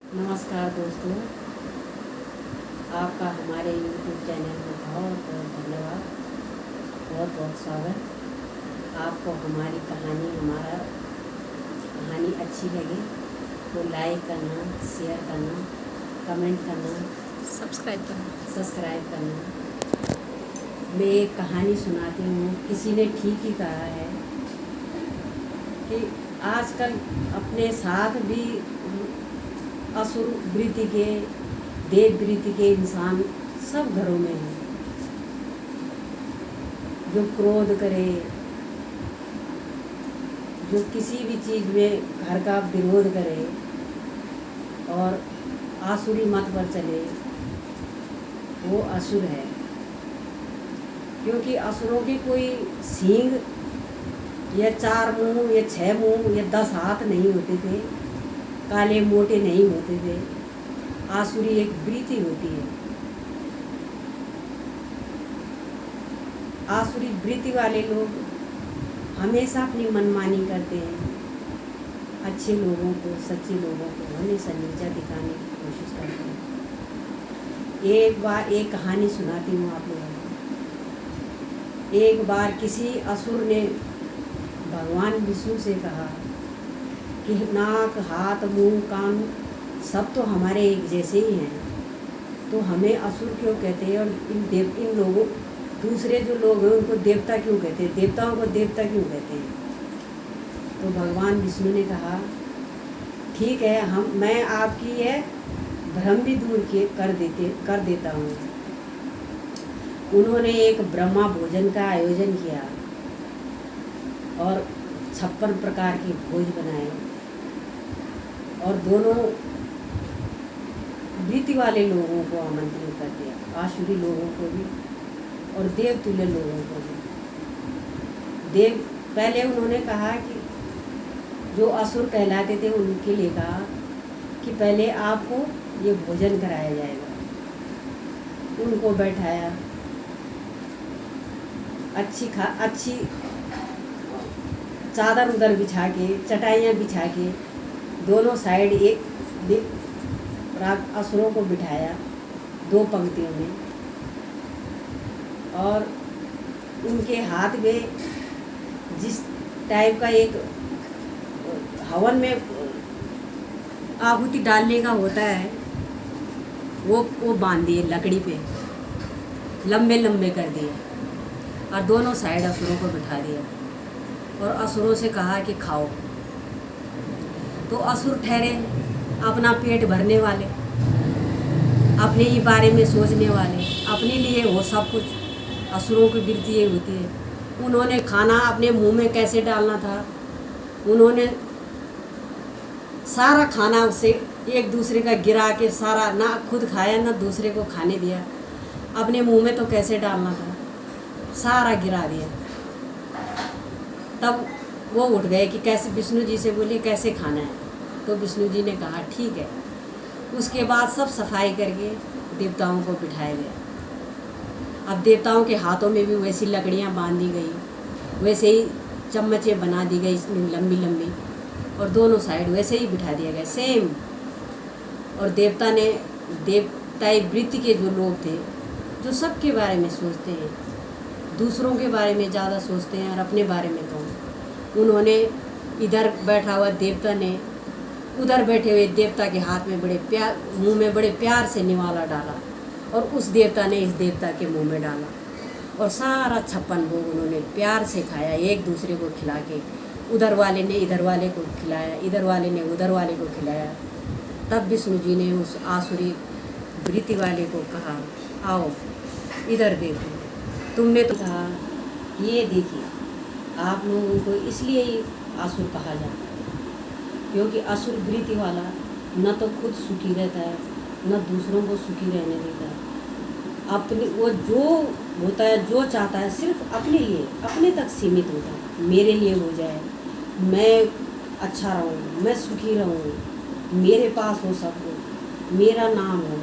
नमस्कार दोस्तों, आपका हमारे YouTube चैनल में बहुत बहुत धन्यवाद, बहुत बहुत स्वागत। आपको हमारी कहानी अच्छी लगे तो लाइक करना, शेयर करना, कमेंट करना, सब्सक्राइब करना। मैं एक कहानी सुनाती हूँ। किसी ने ठीक ही कहा है कि आजकल अपने साथ भी असुर वृत्ति के, देव वृत्ति के इंसान सब घरों में हैं। जो क्रोध करे, जो किसी भी चीज़ में घर का विरोध करे और आसुरी मत पर चले, वो असुर है। क्योंकि असुरों के कोई सींग या 4 मुंह या 6 मुंह या 10 हाथ नहीं होते थे, काले मोटे नहीं होते थे। आसुरी एक वृत्ति होती है। आसुरी वृत्ति वाले लोग हमेशा अपनी मनमानी करते हैं। अच्छे लोगों को, सच्चे लोगों को हमेशा नीचा दिखाने की कोशिश करते हैं। एक बार एक कहानी सुनाती हूँ आप लोगों को। एक बार किसी असुर ने भगवान विष्णु से कहा कि नाक, हाथ, मुंह, कान सब तो हमारे एक जैसे ही हैं, तो हमें असुर क्यों कहते हैं? और इन लोगों, दूसरे जो लोग हैं उनको देवता क्यों कहते हैं? देवताओं को देवता क्यों कहते हैं? तो भगवान विष्णु ने कहा, ठीक है, मैं आपकी यह भ्रम भी दूर कर देता हूँ। उन्होंने एक ब्रह्मा भोजन का आयोजन किया और 56 प्रकार के भोज बनाए और दोनों वृत्ति वाले लोगों को आमंत्रित कर दिया, आसुरी लोगों को भी और देवतुल्य लोगों को भी। पहले उन्होंने कहा कि जो असुर कहलाते थे उनके लिए कहा कि पहले आपको ये भोजन कराया जाएगा। उनको बैठाया, अच्छी चादर उधर बिछा के, चटाइयाँ बिछा के, दोनों साइड एक असुरों को बिठाया 2 पंक्तियों में, और उनके हाथ में जिस टाइप का एक हवन में आहुति डालने का होता है वो बांध दिए, लकड़ी पे लंबे लंबे कर दिए और दोनों साइड असुरों को बिठा दिया और असुरों से कहा कि खाओ। तो असुर ठहरे अपना पेट भरने वाले, अपने ही बारे में सोचने वाले, अपने लिए वो सब कुछ। असुरों की वृत्ति ये होती है। उन्होंने खाना अपने मुंह में कैसे डालना था, उन्होंने सारा खाना उससे एक दूसरे का गिरा के सारा, ना खुद खाया ना दूसरे को खाने दिया, अपने मुंह में तो कैसे डालना था, सारा गिरा दिया। तब वो उठ गए कि कैसे, विष्णु जी से बोले कैसे खाना है। तो विष्णु जी ने कहा ठीक है। उसके बाद सब सफाई करके देवताओं को बिठाया गया। अब देवताओं के हाथों में भी वैसी लकड़ियाँ बांध दी गई, वैसे ही चम्मचें बना दी गई लंबी लंबी, और दोनों साइड वैसे ही बिठा दिया गया सेम। और देवताई वृत्ति के जो लोग थे, जो सबके बारे में सोचते हैं, दूसरों के बारे में ज़्यादा सोचते हैं और अपने बारे में कम, उन्होंने इधर बैठा हुआ देवता ने उधर बैठे हुए देवता के हाथ में मुंह में बड़े प्यार से निवाला डाला और उस देवता ने इस देवता के मुंह में डाला और सारा 56 भोग उन्होंने प्यार से खाया, एक दूसरे को खिला के। उधर वाले ने इधर वाले को खिलाया, इधर वाले ने उधर वाले को खिलाया। तब विष्णु जी ने उस आसुरी वृत्ति वाले को कहा, आओ इधर देखो, तुमने तो कहा, ये देखिए। आप लोगों को इसलिए ही आसुर कहा जाता है क्योंकि असुर वृत्ति वाला न तो खुद सुखी रहता है, न दूसरों को सुखी रहने देता है। अपने वो जो होता है, जो चाहता है, सिर्फ अपने लिए, अपने तक सीमित होता है। मेरे लिए हो जाए, मैं अच्छा रहूँ, मैं सुखी रहूँ, मेरे पास हो सब कुछ, मेरा नाम हो,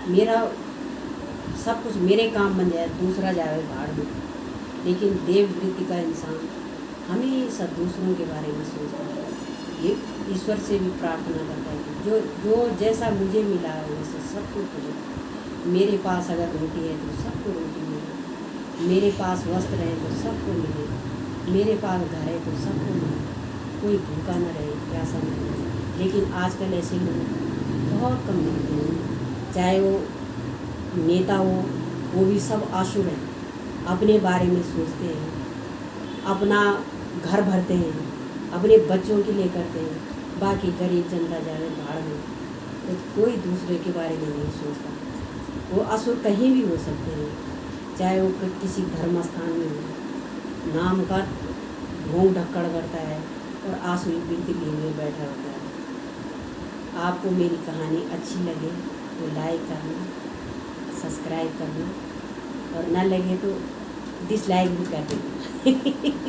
मेरा सब कुछ मेरे काम बन जाए, दूसरा जाए भाड़ में। लेकिन देव वृत्ति का इंसान हमेशा दूसरों के बारे में सोचता है, ये ईश्वर से भी प्रार्थना करता है जो जैसा मुझे मिला है वैसे सबको मिले। मेरे पास अगर रोटी है तो सबको रोटी मिले, मेरे पास वस्त्र है तो सबको मिले, मेरे पास घर है तो सबको मिले, कोई भूखा न रहे, प्यासा न रहे। लेकिन आजकल ऐसे लोग बहुत कम मिलते हैं। चाहे वो नेता हो, वो भी सब आसुर हैं, अपने बारे में सोचते हैं, अपना घर भरते हैं, अपने बच्चों के लिए करते हैं, बाकी गरीब जनता जाए भाड़ में, तो कोई दूसरे के बारे में नहीं सोचता। वो असुर कहीं भी हो सकते हैं, चाहे वो किसी धर्म स्थान में हो, नाम का ढोंग ढक्कड़ करता है और आंसू बिल्कुल लिए बैठा होता है। आपको मेरी कहानी अच्छी लगे तो लाइक करना, सब्सक्राइब करना, और ना लगे तो डिसलाइक भी कर देना।